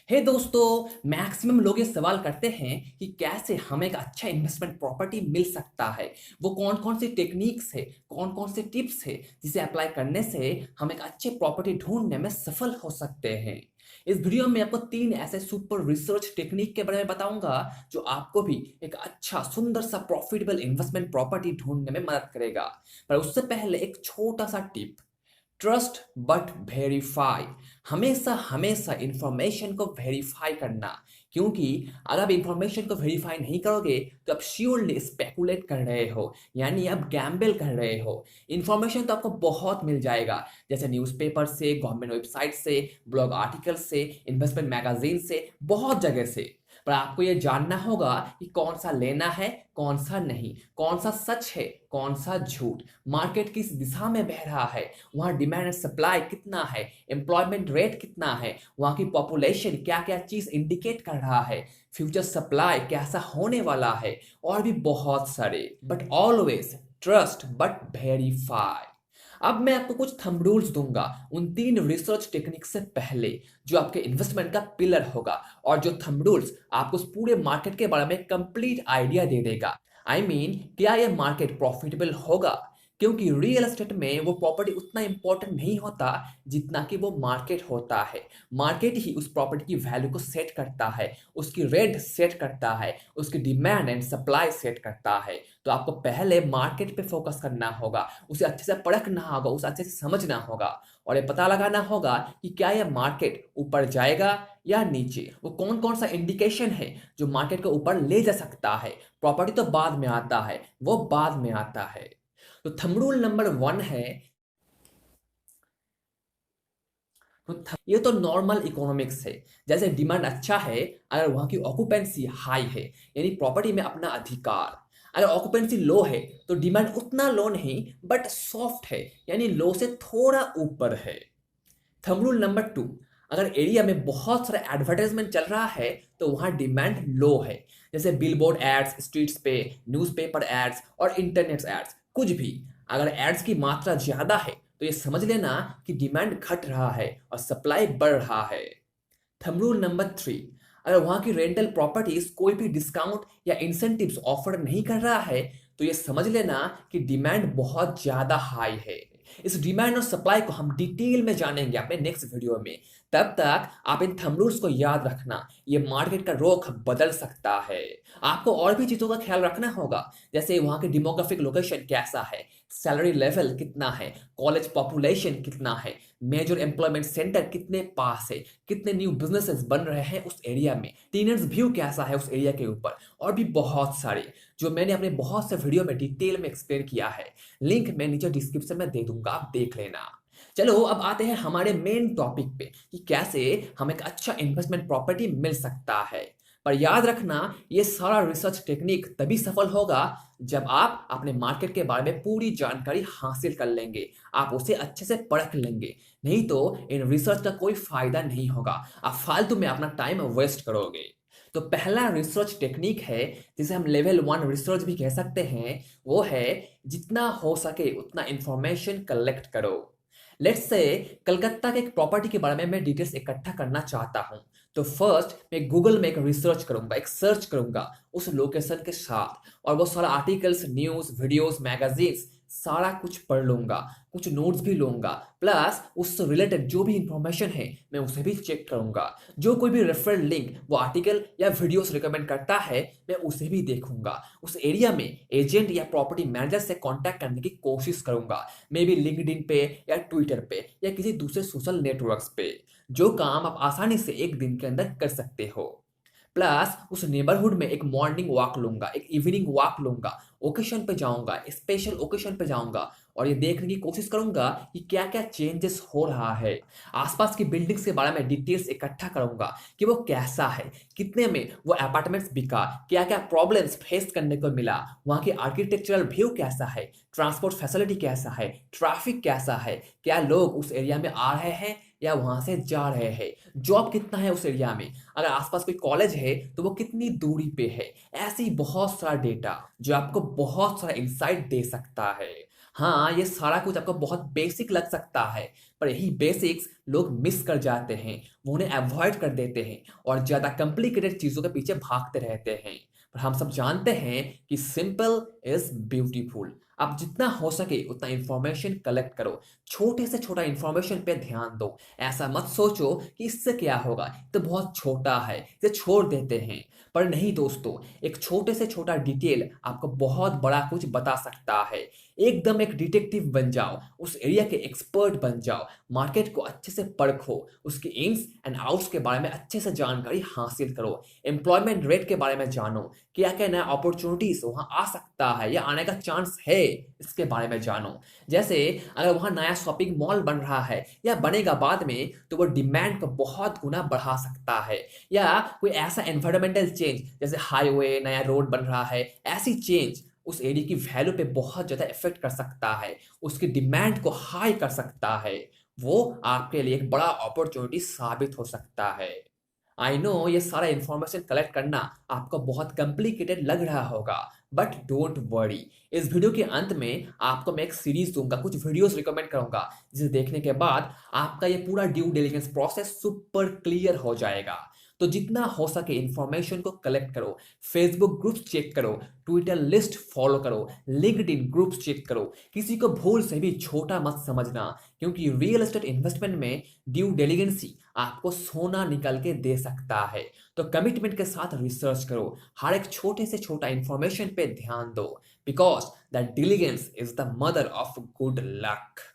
हे दोस्तों, मैक्सिमम लोग ये सवाल करते हैं कि कैसे हमें एक अच्छा इन्वेस्टमेंट प्रॉपर्टी मिल सकता है। वो कौन कौन सी टेक्निक्स है, कौन कौन से टिप्स है जिसे अप्लाई करने से हम एक अच्छे प्रॉपर्टी ढूंढने में सफल हो सकते हैं। इस वीडियो में आपको 3 ऐसे सुपर रिसर्च टेक्निक के बारे में बताऊंगा जो आपको भी एक अच्छा सुंदर सा प्रॉफिटेबल इन्वेस्टमेंट प्रॉपर्टी ढूंढने में मदद करेगा। पर उससे पहले एक छोटा सा टिप, ट्रस्ट बट वेरीफाई। हमेशा हमेशा इंफॉर्मेशन को वेरीफाई करना, क्योंकि अगर आप इंफॉर्मेशन को वेरीफाई नहीं करोगे तो आप श्योरली स्पेकुलेट कर रहे हो, यानी आप गैम्बल कर रहे हो। इंफॉर्मेशन तो आपको बहुत मिल जाएगा, जैसे न्यूज़पेपर से, गवर्नमेंट वेबसाइट से, ब्लॉग आर्टिकल से, इन्वेस्टमेंट मैगजीन से, बहुत जगह से। पर आपको यह जानना होगा कि कौन सा लेना है, कौन सा नहीं, कौन सा सच है, कौन सा झूठ, मार्केट किस दिशा में बह रहा है, वहाँ डिमांड एंड सप्लाई कितना है, एम्प्लॉयमेंट रेट कितना है, वहाँ की पॉपुलेशन क्या क्या चीज़ इंडिकेट कर रहा है, फ्यूचर सप्लाई कैसा होने वाला है, और भी बहुत सारे। But always trust but verify. अब मैं आपको कुछ थंब रूल्स दूंगा उन 3 रिसर्च टेक्निक से पहले, जो आपके इन्वेस्टमेंट का पिलर होगा, और जो थंब रूल्स आपको उस पूरे मार्केट के बारे में कंप्लीट आइडिया दे देगा। क्या यह मार्केट प्रॉफिटेबल होगा, क्योंकि रियल एस्टेट में वो प्रॉपर्टी उतना इंपॉर्टेंट नहीं होता जितना कि वो मार्केट होता है। मार्केट ही उस प्रॉपर्टी की वैल्यू को सेट करता है, उसकी रेंट सेट करता है, उसकी डिमांड एंड सप्लाई सेट करता है। तो आपको पहले मार्केट पे फोकस करना होगा, उसे अच्छे से परखना होगा, उसे अच्छे से समझना होगा, और ये पता लगाना होगा कि क्या यह मार्केट ऊपर जाएगा या नीचे। वो कौन कौन सा इंडिकेशन है जो मार्केट को ऊपर ले जा सकता है। प्रॉपर्टी तो बाद में आता है, वो बाद में आता है। तो थंब रूल नंबर 1 है, ये तो नॉर्मल इकोनॉमिक्स है। जैसे डिमांड अच्छा है अगर वहां की ऑक्यूपेंसी हाई है, यानी प्रॉपर्टी में अपना अधिकार। अगर ऑक्यूपेंसी लो है तो डिमांड उतना लो नहीं बट सॉफ्ट है, यानी लो से थोड़ा ऊपर है। थंब रूल नंबर 2, अगर एरिया में बहुत सारा एडवर्टाइजमेंट चल रहा है तो वहां डिमांड लो है, जैसे बिलबोर्ड एड्स स्ट्रीट्स पे, न्यूज़पेपर एड्स और इंटरनेट एड्स, कुछ भी। अगर एड्स की मात्रा ज्यादा है तो ये समझ लेना कि डिमांड घट रहा है और सप्लाई बढ़ रहा है। थंब रूल नंबर 3, अगर वहां की रेंटल प्रॉपर्टीज कोई भी डिस्काउंट या इंसेंटिव्स ऑफर नहीं कर रहा है तो ये समझ लेना कि डिमांड बहुत ज्यादा हाई है। इस डिमांड और सप्लाई को हम डिटेल में जानेंगे अपने नेक्स्ट वीडियो में। तब तक आप इन थंब रूल्स को याद रखना, ये मार्केट का रुख बदल सकता है। आपको और भी चीजों का ख्याल रखना होगा, जैसे वहां के डेमोग्राफिक लोकेशन कैसा है, सैलरी लेवल कितना है, कॉलेज पॉपुलेशन कितना है, मेजर एम्प्लॉयमेंट सेंटर कितने पास है, कितने न्यू बिजनेसेस बन रहे हैं उस एरिया में, टेनेंट्स व्यू कैसा है उस एरिया के ऊपर, और भी बहुत सारे जो मैंने अपने बहुत से वीडियो में डिटेल में एक्सप्लेन किया है। लिंक मैं नीचे डिस्क्रिप्शन में दे दूंगा, आप देख लेना। चलो अब आते हैं हमारे मेन टॉपिक पे कि कैसे हम एक अच्छा इन्वेस्टमेंट प्रॉपर्टी मिल सकता है। पर याद रखना, ये सारा रिसर्च टेक्निक तभी सफल होगा जब आप अपने मार्केट के बारे में पूरी जानकारी हासिल कर लेंगे, आप उसे अच्छे से परख लेंगे। नहीं तो इन रिसर्च का कोई फायदा नहीं होगा, आप फालतू में अपना टाइम वेस्ट करोगे। तो पहला रिसर्च टेक्निक है, जिसे हम लेवल 1 रिसर्च भी कह सकते हैं, वो है जितना हो सके उतना इंफॉर्मेशन कलेक्ट करो। लेट्स से कलकत्ता के एक प्रॉपर्टी के बारे में मैं डिटेल्स इकट्ठा करना चाहता हूं, तो फर्स्ट मैं गूगल में एक रिसर्च करूंगा, एक सर्च करूंगा उस लोकेशन के साथ, और वो सारा आर्टिकल्स, न्यूज़, वीडियोस, मैगजीन्स सारा कुछ पढ़ लूंगा, कुछ नोट्स भी लूंगा, प्लस उससे रिलेटेड जो भी इंफॉर्मेशन है मैं उसे भी चेक करूंगा। जो कोई भी रेफरल लिंक वो आर्टिकल या वीडियोस रिकमेंड करता है मैं उसे भी देखूंगा। उस एरिया में एजेंट या प्रॉपर्टी मैनेजर से कांटेक्ट करने की कोशिश करूंगा, मे बी लिंक्डइन पे या ट्विटर पे या किसी दूसरे सोशल नेटवर्क्स पे, जो काम आप आसानी से एक दिन के अंदर कर सकते हो। प्लस उस नेबरहुड में एक मॉर्निंग वॉक लूंगा, एक इवनिंग वॉक लूंगा, ओकेशन पे जाऊंगा, स्पेशल ओकेशन पे जाऊंगा, और ये देखने की कोशिश करूंगा कि क्या क्या चेंजेस हो रहा है। आसपास की बिल्डिंग्स के बारे में डिटेल्स इकट्ठा करूंगा कि वो कैसा है, कितने में वो अपार्टमेंट्स बिका, क्या क्या प्रॉब्लम्स फेस करने को मिला, वहाँ की आर्किटेक्चरल व्यू कैसा है, ट्रांसपोर्ट फैसिलिटी कैसा है, ट्रैफिक कैसा है, क्या लोग उस एरिया में आ रहे हैं या वहां से जा रहे हैं, जॉब कितना है उस एरिया में, अगर आसपास कोई कॉलेज है तो वो कितनी दूरी पे है। ऐसे ही बहुत सारा डेटा जो आपको बहुत सारा इंसाइट दे सकता है। हाँ, ये सारा कुछ आपको बहुत बेसिक लग सकता है, पर यही बेसिक्स लोग मिस कर जाते हैं, वो उन्हें अवॉइड कर देते हैं और ज़्यादा कॉम्प्लिकेटेड चीज़ों के पीछे भागते रहते हैं। पर हम सब जानते हैं कि सिंपल इज़ ब्यूटीफुल। आप जितना हो सके उतना इंफॉर्मेशन कलेक्ट करो, छोटे से छोटा इंफॉर्मेशन पे ध्यान दो। ऐसा मत सोचो कि इससे क्या होगा, ये तो बहुत छोटा है, इसे छोड़ देते हैं। पर नहीं दोस्तों, एक छोटे से छोटा डिटेल आपको बहुत बड़ा कुछ बता सकता है। एकदम एक डिटेक्टिव बन जाओ, उस एरिया के एक्सपर्ट बन जाओ, मार्केट को अच्छे से परखो, उसके इन्स एंड आउट्स के बारे में अच्छे से जानकारी हासिल करो, एम्प्लॉयमेंट रेट के बारे में जानो, क्या क्या नया अपॉर्चुनिटीज वहाँ आ सकता है या आने का चांस है, इसके बारे में जानो। जैसे अगर वहाँ नया शॉपिंग मॉल बन रहा है या बनेगा बाद में, तो वो डिमांड को बहुत गुना बढ़ा सकता है। या कोई ऐसा एनवायरमेंटल चेंज जैसे हाईवे नया रोड बन रहा है, ऐसी चेंज उस एरिया की वैल्यू पे बहुत ज़्यादा इफेक्ट कर सकता है, उसकी डिमांड को हाई कर सकता है। वो आपके लिए एक बड़ा अपॉर्चुनिटी साबित हो सकता है। आई नो ये सारा इंफॉर्मेशन कलेक्ट करना आपको बहुत कॉम्प्लिकेटेड लग रहा होगा, बट डोंट वरी। इस वीडियो के अंत में आपको मैं एक सीरीज दूंगा, कुछ वीडियोस रिकमेंड करूंगा, जिसे देखने के बाद आपका ये पूरा due diligence process super clear हो जाएगा। तो जितना हो सके इंफॉर्मेशन को कलेक्ट करो, फेसबुक ग्रुप्स चेक करो, ट्विटर लिस्ट फॉलो करो, लिंक्डइन ग्रुप्स चेक करो। किसी को भूल से भी छोटा मत समझना, क्योंकि रियल एस्टेट इन्वेस्टमेंट में ड्यू डिलिजेंसी आपको सोना निकल के दे सकता है। तो कमिटमेंट के साथ रिसर्च करो, हर एक छोटे से छोटा इंफॉर्मेशन पे ध्यान दो, because the diligence is the mother of good luck.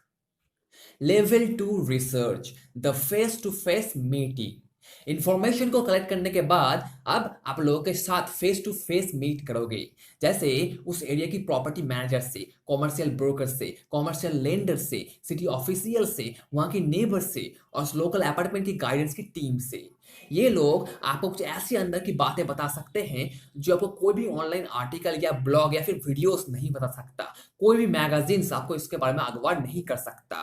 Level 2 research, the face to face meeting. Information को कलेक्ट करने के बाद अब आप लोगों के साथ फेस टू फेस मीट करोगे। जैसे उस एरिया की प्रॉपर्टी मैनेजर से, कॉमर्शियल ब्रोकर से, कॉमर्शियल लेंडर से, सिटी ऑफिशियल से, वहाँ की नेबर से और लोकल अपार्टमेंट की गाइडेंस की टीम से। ये लोग आपको कुछ ऐसी अंदर की बातें बता सकते हैं जो आपको कोई भी ऑनलाइन आर्टिकल या ब्लॉग या फिर वीडियोस नहीं बता सकता, कोई भी मैगजीन्स आपको इसके बारे में अगवा नहीं कर सकता।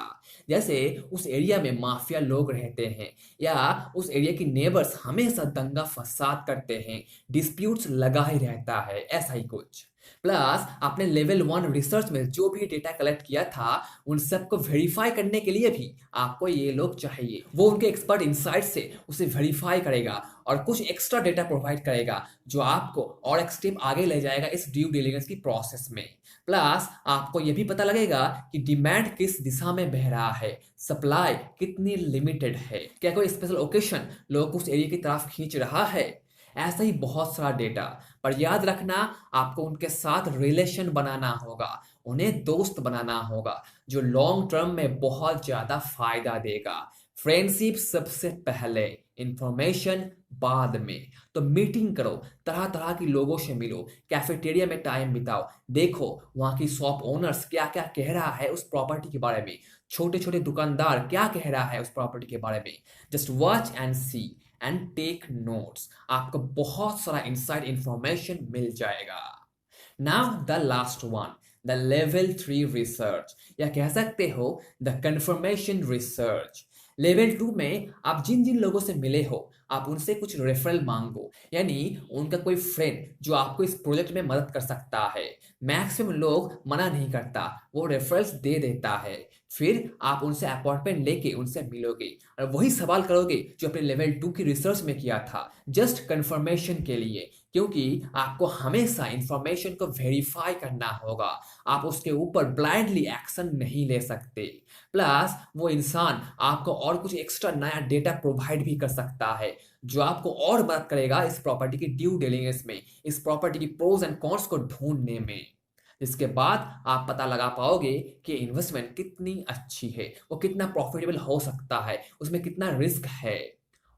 जैसे उस एरिया में माफिया लोग रहते हैं, या उस एरिया की नेबर्स हमेशा दंगा फसाद करते हैं, डिस्प्यूट्स लगा ही रहता है, ऐसा ही कुछ। प्लस आपने लेवल 1 रिसर्च में जो भी डेटा कलेक्ट किया था उन सबको वेरीफाई करने के लिए भी आपको ये लोग चाहिए। वो उनके एक्सपर्ट इनसाइट से उसे वेरीफाई करेगा और कुछ एक्स्ट्रा डेटा प्रोवाइड करेगा जो आपको और एक स्टेप आगे ले जाएगा इस ड्यू डिलिजेंस की प्रोसेस में। प्लस आपको यह भी पता लगेगा कि डिमांड किस दिशा में बह रहा है, सप्लाई कितनी लिमिटेड है, क्या कोई स्पेशल ओकेशन लोग उस एरिया की तरफ खींच रहा है। ऐसा ही बहुत सारा डेटा। पर याद रखना, आपको उनके साथ रिलेशन बनाना होगा, उन्हें दोस्त बनाना होगा, जो लॉन्ग टर्म में बहुत ज्यादा फायदा देगा। फ्रेंडशिप सबसे पहले, इंफॉर्मेशन बाद में। तो मीटिंग करो, तरह तरह के लोगों से मिलो, कैफेटेरिया में टाइम बिताओ, देखो वहाँ की शॉप ओनर्स क्या क्या कह रहा है उस प्रॉपर्टी के बारे में, छोटे छोटे दुकानदार क्या कह रहा है उस प्रॉपर्टी के बारे में। Just watch and see and take notes, आपको बहुत सारा इनसाइड इंफॉर्मेशन मिल जाएगा। Now the last one, the level 3 research, या कह सकते हो द कंफर्मेशन रिसर्च। लेवल 2 में आप जिन जिन लोगों से मिले हो आप उनसे कुछ रेफरल मांगो, यानी उनका कोई फ्रेंड जो आपको इस प्रोजेक्ट में मदद कर सकता है। मैक्सिमम लोग मना नहीं करता, वो रेफरल्स दे देता है। फिर आप उनसे अपॉइंटमेंट लेके उनसे मिलोगे और वही सवाल करोगे जो अपने लेवल 2 की रिसर्च में किया था, जस्ट कंफर्मेशन के लिए, क्योंकि आपको हमेशा इंफॉर्मेशन को वेरीफाई करना होगा, आप उसके ऊपर ब्लाइंडली एक्शन नहीं ले सकते। प्लस वो इंसान आपको और कुछ एक्स्ट्रा नया डेटा प्रोवाइड भी कर सकता है जो आपको और मदद करेगा इस प्रॉपर्टी की ड्यू डिलिजेंस में, इस प्रॉपर्टी की प्रोज एंड कॉन्स को ढूंढने में। इसके बाद आप पता लगा पाओगे कि इन्वेस्टमेंट कितनी अच्छी है, वो कितना प्रॉफिटेबल हो सकता है, उसमें कितना रिस्क है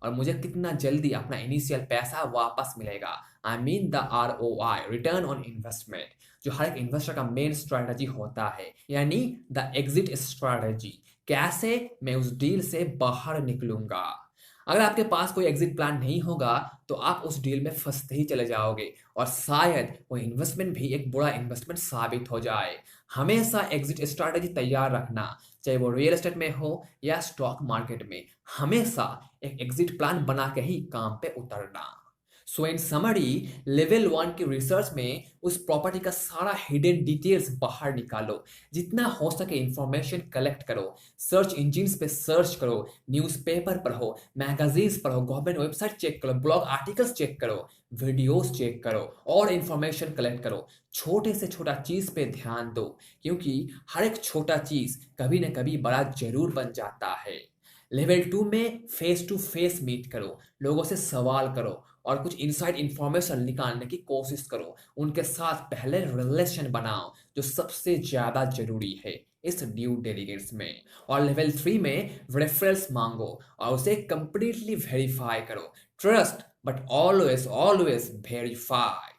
और मुझे कितना जल्दी अपना इनिशियल पैसा वापस मिलेगा। I mean the ROI, return on investment, जो हर एक इन्वेस्टर का मेन स्ट्रैटेजी होता है, यानी द एग्जिट स्ट्रैटेजी, कैसे मैं उस डील से बाहर निकलूंगा। अगर आपके पास कोई एग्जिट प्लान नहीं होगा तो आप उस डील में फंसते ही चले जाओगे और शायद वो इन्वेस्टमेंट भी एक बुरा इन्वेस्टमेंट साबित हो जाए। हमेशा एग्जिट स्ट्रैटेजी तैयार रखना, चाहे वो रियल एस्टेट में हो या स्टॉक मार्केट में, हमेशा एक एग्जिट प्लान बना के ही काम पे उतरना। सो इन समरी, लेवल 1 की रिसर्च में उस प्रॉपर्टी का सारा हिडन डिटेल्स बाहर निकालो, जितना हो सके इंफॉर्मेशन कलेक्ट करो, सर्च इंजिन्स पे सर्च करो, न्यूज़पेपर पढ़ो, मैगजीन्स पढ़ो, गवर्नमेंट वेबसाइट चेक करो, ब्लॉग आर्टिकल्स चेक करो, वीडियोस चेक करो और इंफॉर्मेशन कलेक्ट करो। छोटे से छोटा चीज पे ध्यान दो, क्योंकि हर एक छोटा चीज कभी ना कभी बड़ा जरूर बन जाता है। लेवल 2 में फेस टू फेस मीट करो, लोगों से सवाल करो और कुछ इनसाइड इंफॉर्मेशन निकालने की कोशिश करो। उनके साथ पहले रिलेशन बनाओ, जो सबसे ज्यादा जरूरी है इस ड्यू डिलिजेंस में। और लेवल 3 में रेफरेंस मांगो और उसे कंप्लीटली वेरीफाई करो। Trust but always always verify.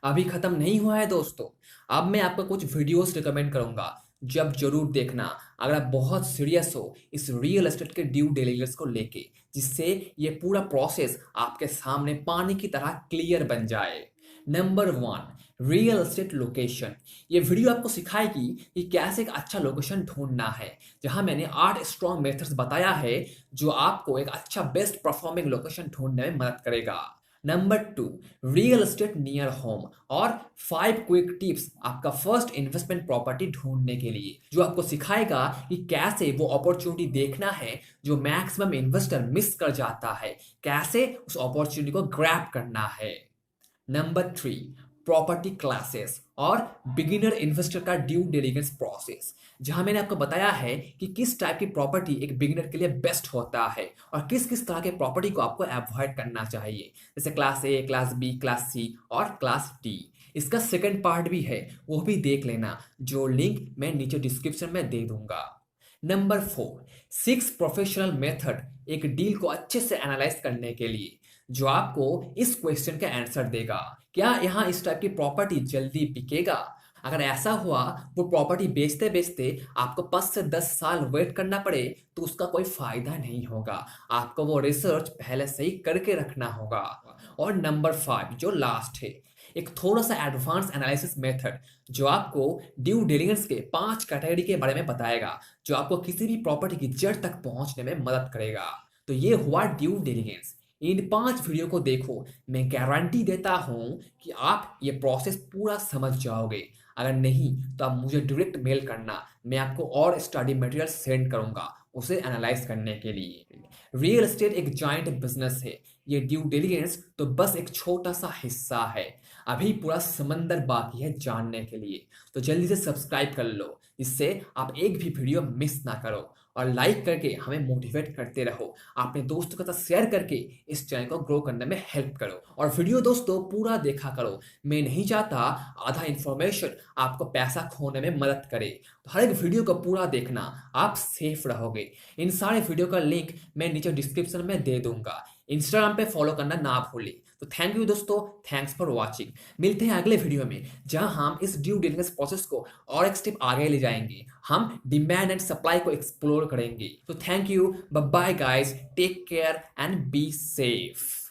अभी खत्म नहीं हुआ है दोस्तों, अब मैं आपको कुछ वीडियोस रिकमेंड करूंगा, जब जरूर देखना अगर आप बहुत सीरियस हो इस रियल एस्टेट के ड्यू डिलिजेंस को लेके, जिससे ये पूरा प्रोसेस आपके सामने पानी की तरह क्लियर बन जाए। Number 1, real estate location. ये वीडियो आपको सिखाएगी कि कैसे एक अच्छा लोकेशन ढूंढना है, जहां मैंने 8 स्ट्रॉन्ग मेथड्स बताया है जो आपको एक अच्छा बेस्ट परफॉर्मिंग लोकेशन ढूंढने में मदद करेगा। Number 2, real estate near home और 5 क्विक टिप्स आपका फर्स्ट इन्वेस्टमेंट प्रॉपर्टी ढूंढने के लिए, जो आपको सिखाएगा कि कैसे वो अपॉर्चुनिटी देखना है जो मैक्सिमम इन्वेस्टर मिस कर जाता है, कैसे उस अपॉर्चुनिटी को ग्रैब करना है। नंबर 3, प्रॉपर्टी क्लासेस और बिगिनर इन्वेस्टर का ड्यू डिलिजेंस प्रोसेस, जहां मैंने आपको बताया है कि किस टाइप की प्रॉपर्टी एक बिगिनर के लिए बेस्ट होता है और किस किस तरह के प्रॉपर्टी को आपको अवॉइड करना चाहिए, जैसे class A, class B, class C और क्लास डी। इसका सेकंड पार्ट भी है, वो भी देख लेना, जो लिंक मैं नीचे डिस्क्रिप्शन में दे दूंगा। नंबर 4, 6 प्रोफेशनल मेथड एक डील को अच्छे से एनालाइज करने के लिए, जो आपको इस क्वेश्चन का आंसर देगा। क्या यहाँ इस टाइप की प्रॉपर्टी जल्दी बिकेगा? अगर ऐसा हुआ, वो प्रॉपर्टी बेचते बेचते आपको 5 से 10 साल वेट करना पड़े, तो उसका कोई फायदा नहीं होगा। आपको वो रिसर्च पहले से ही करके रखना होगा। और नंबर 5 जो लास्ट है, एक थोड़ा सा एडवांस एनालिसिस मेथड, जो आपको ड्यू डिलिजेंस के 5 कैटेगरी के बारे में बताएगा, जो आपको किसी भी प्रॉपर्टी की जड़ तक पहुंचने में मदद करेगा। तो ये हुआ ड्यू डिलिजेंस। इन 5 वीडियो को देखो, मैं गारंटी देता हूं कि आप ये प्रोसेस पूरा समझ जाओगे। अगर नहीं तो आप मुझे डायरेक्ट मेल करना, मैं आपको और स्टडी मटेरियल सेंड करूंगा उसे एनालाइज करने के लिए। रियल एस्टेट एक जाइंट बिजनेस है, ये ड्यू डिलिजेंस तो बस एक छोटा सा हिस्सा है। अभी पूरा समंदर बाकी है जानने के लिए। तो जल्दी से सब्सक्राइब कर लो, जिससे आप एक भी वीडियो मिस ना करो, और लाइक करके हमें मोटिवेट करते रहो। अपने दोस्तों के साथ शेयर करके इस चैनल को ग्रो करने में हेल्प करो, और वीडियो दोस्तों पूरा देखा करो। मैं नहीं चाहता आधा इंफॉर्मेशन आपको पैसा खोने में मदद करे। तो हर एक वीडियो को पूरा देखना, आप सेफ रहोगे। इन सारे वीडियो का लिंक मैं नीचे डिस्क्रिप्शन में दे दूंगा। इंस्टाग्राम पे फॉलो करना ना भूलें। तो थैंक यू दोस्तों, थैंक्स फॉर वॉचिंग। मिलते हैं अगले वीडियो में, जहां हम इस ड्यू डिलिजेंस प्रोसेस को और एक स्टेप आगे ले जाएंगे। हम डिमांड एंड सप्लाई को एक्सप्लोर करेंगे। तो thank you, bye bye guys, take care and be safe.